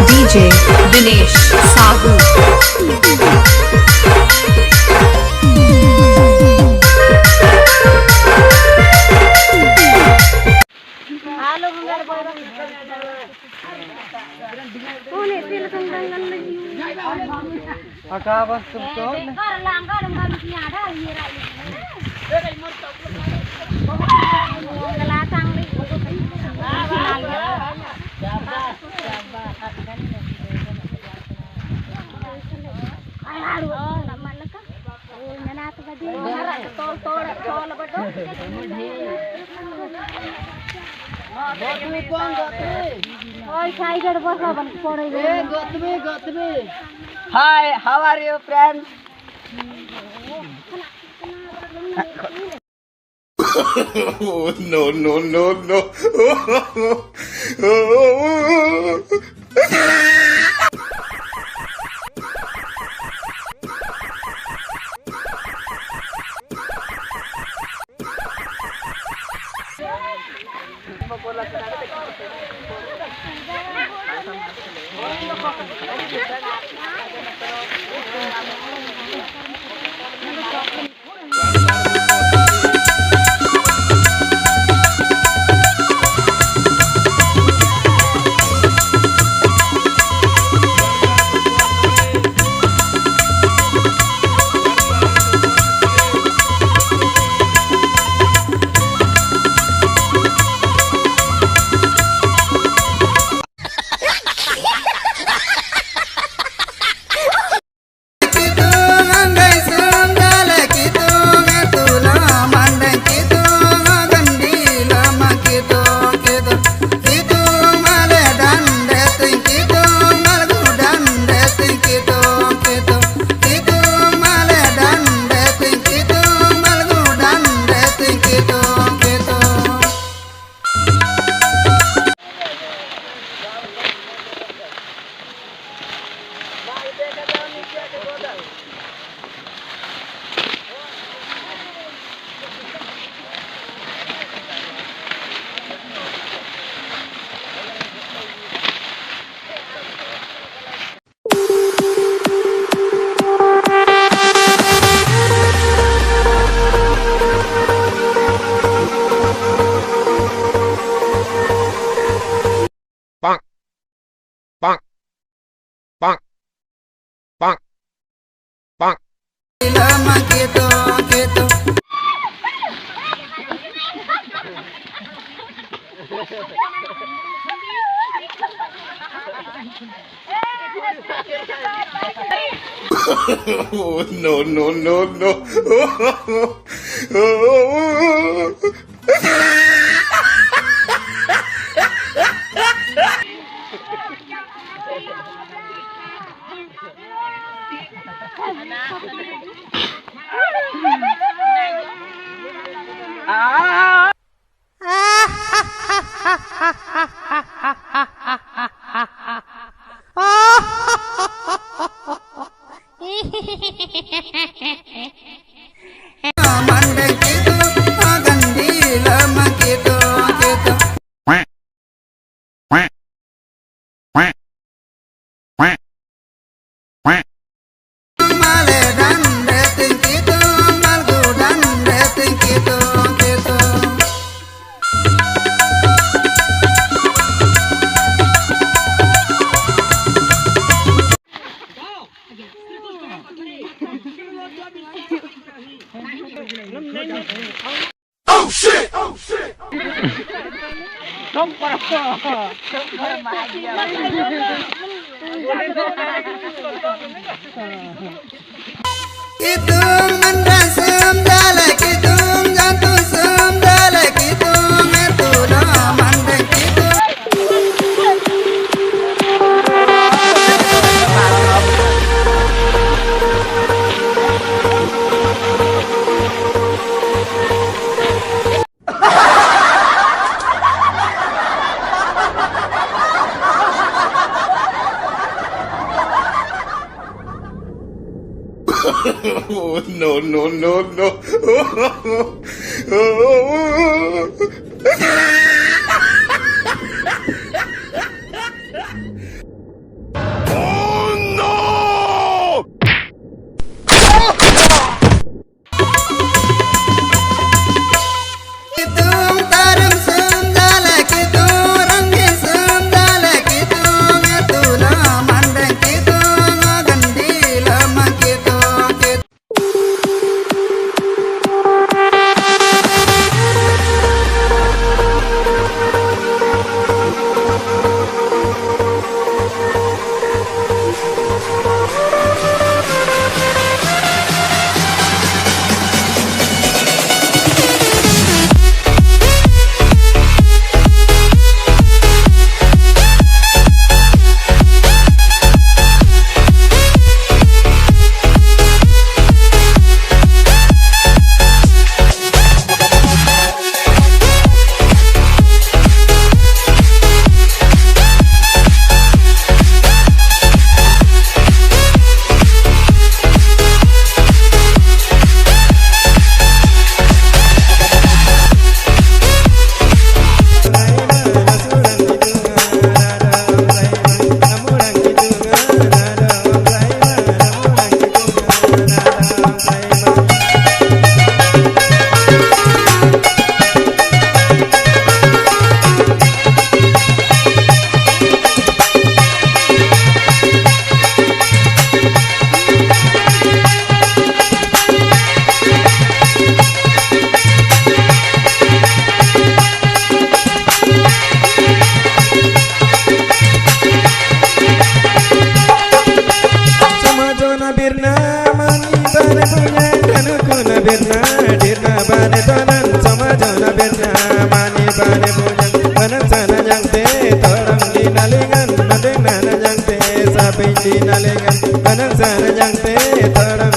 DJ Dinesh Sahu. Hi, how are you, friends? No, no, no, no. Bonk, bonk, bonk, bonk, bonk. No, no, no, no. Oh shit! Oh shit! Kitung mendang sembala kitung jantung sembala kitung itu dah mandang kitung Oh, no, no, no, no. Oh, no! कितूम तारम सुम झाला कितूम रंगीन सुम झाला कितूम तुला मांडन कितूम गंडीला मग कितूम birna mani bane punya kanuku na birna dirna bane tonan sama jona birna mani bane punya banan sana yang te torang di nalingan nadeng nana yang te sapi di nalingan banan sana yang te torang